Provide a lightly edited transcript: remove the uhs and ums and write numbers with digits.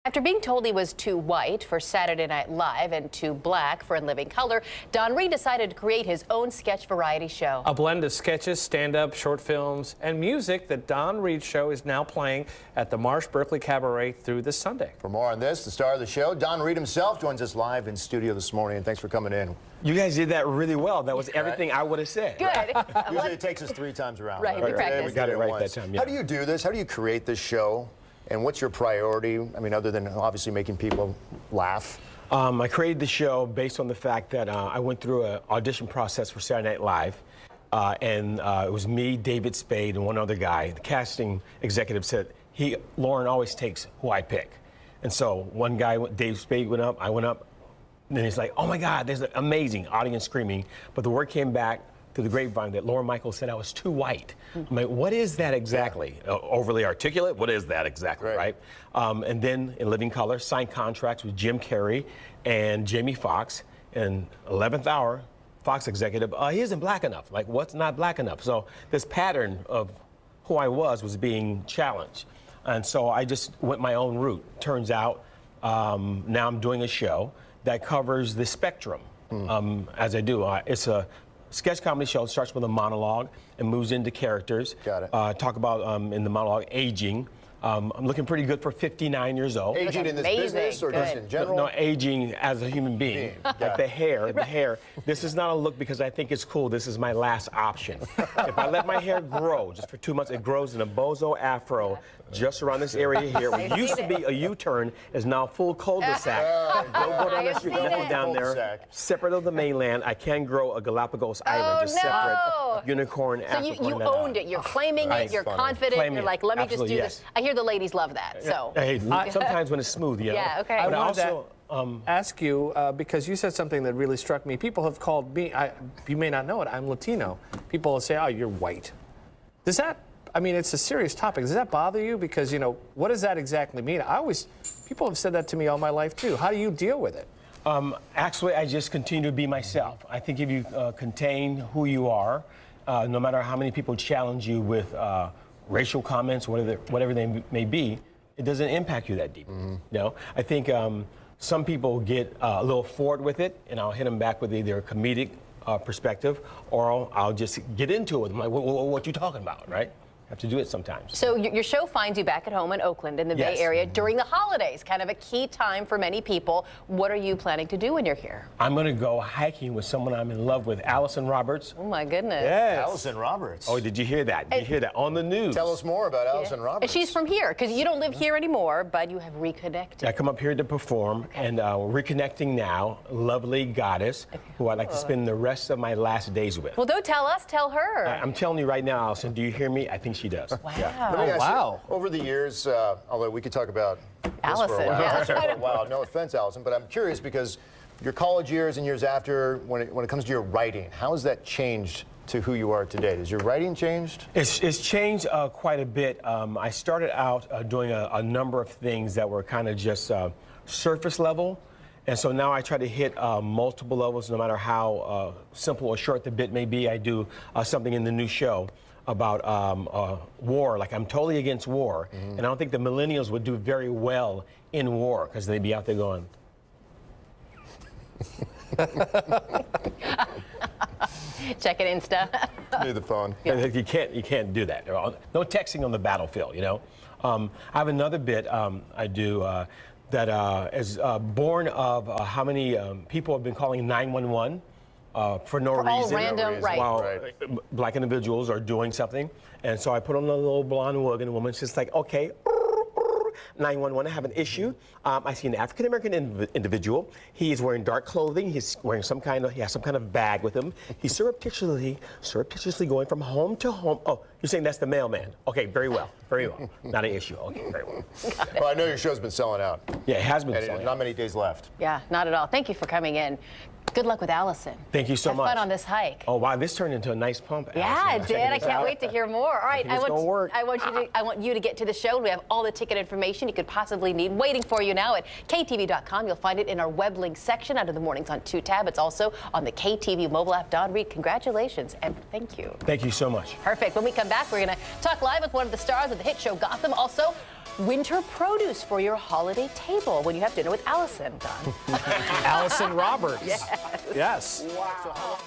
After being told he was too white for Saturday Night Live and too black for In Living Color, Don Reed decided to create his own sketch variety show. A blend of sketches, stand-up, short films, and music. The Don Reed Show is now playing at the Berkeley Cabaret through this Sunday. For more on this, the star of the show, Don Reed himself, joins us live in studio this morning. And thanks for coming in. You guys did that really well. That was everything I would have said. Good. Usually it takes us 3 times around. Right, we practiced. We got it right that time, yeah. How do you do this? How do you create this show? And what's your priority? I mean, other than obviously making people laugh. I created the show based on the fact that I went through an audition process for Saturday Night Live. It was me, David Spade, and one other guy. The casting executive said, Lauren always takes who I pick. And so one guy, Dave Spade, went up, I went up, and then he's like, oh my God, there's an amazing audience screaming. But the word came back to the grapevine that Lauren Michaels said I was too white. I'm like, what is that exactly? Overly articulate? What is that exactly, right? And then in Living Color, signed contracts with Jim Carrey and Jamie Foxx. And 11th hour, Fox executive, he isn't black enough. Like, what's not black enough? So this pattern of who I was being challenged. And so I just went my own route. Turns out now I'm doing a show that covers the spectrum as I do. It's a sketch comedy show. It starts with a monologue and moves into characters. Got it. Talk about, in the monologue, aging. I'm looking pretty good for 59 years old. Aging in this business or just in general? No, aging as a human being. Like the hair, This is not a look because I think it's cool. This is my last option. If I let my hair grow just for 2 months, it grows in a bozo afro just around this area here. What used to be a U-turn is now full cul-de-sac. Don't go down that street, don't go down there. Separate of the mainland, I can grow a Galapagos island, just separate unicorn, so African. you owned it. You're claiming it. You're confident. You're like, let me just do this. I hear the ladies love that. So hey, sometimes when it's smooth, you know. Yeah, okay. I wanted to ask you, because you said something that really struck me. People have called me, you may not know it, I'm Latino. People will say, oh, you're white. Does that, I mean, it's a serious topic. Does that bother you? Because, you know, what does that exactly mean? People have said that to me all my life, too. How do you deal with it? Actually, I just continue to be myself. I think if you contain who you are, no matter how many people challenge you with racial comments, whatever they may be, it doesn't impact you that deeply. You know, I think some people get a little forward with it, and I'll hit them back with either a comedic perspective, or I'll just get into it. I'm like, what you talking about, right? Have to do it sometimes. So your show finds you back at home in Oakland in the Bay Area during the holidays, kind of a key time for many people. What are you planning to do when you're here? I'm going to go hiking with someone I'm in love with, Allison Roberts. Oh my goodness. Yes. Allison Roberts. Oh, did you hear that? Did you hear that on the news? Tell us more about Allison Roberts. And she's from here, because you don't live here anymore, but you have reconnected. I come up here to perform, and we're reconnecting now. Lovely goddess, who I'd like to spend the rest of my last days with. Well, don't tell us, tell her. I'm telling you right now, Allison, do you hear me? I think she does. Wow. Yeah. Let me ask you, over the years, although we could talk about Allison, this for a while, no offense, Allison, but I'm curious because your college years and years after, when it comes to your writing, how has that changed to who you are today? Has your writing changed? It's changed quite a bit. I started out doing a number of things that were kind of just surface level. And so now I try to hit multiple levels, no matter how simple or short the bit may be. I do something in the new show about war. Like, I'm totally against war. And I don't think the millennials would do very well in war, because they'd be out there going. Checking Insta. Near the phone. You can't do that. No texting on the battlefield, you know. I have another bit I do that is born of how many people have been calling 911 for no reason. All random, right. While black individuals are doing something. And so I put on a little blonde wig, and the woman's just like, okay, 911, I have an issue. I see an African-American individual. He is wearing dark clothing. He's wearing he has some kind of bag with him. He's surreptitiously going from home to home. Oh, you're saying that's the mailman. Okay, very well, very well. Not an issue. Okay, very well. Well, I know your show's been selling out. Yeah, it has been selling out. Not many days left. Yeah, not at all. Thank you for coming in. Good luck with Allison. Thank you so much. Have fun on this hike. Oh wow, this turned into a nice pump. Yeah, it did. I can't wait to hear more. All right, I want you to get to the show. We have all the ticket information you could possibly need waiting for you now at ktv.com. You'll find it in our web link section under the Mornings on 2 tab. It's also on the KTV mobile app. Don Reed, congratulations and thank you. Thank you so much. Perfect. When we come back, we're going to talk live with one of the stars of the hit show Gotham. Also, winter produce for your holiday table when you have dinner with Allison, Don. Allison Roberts. Yes. Yes. Wow.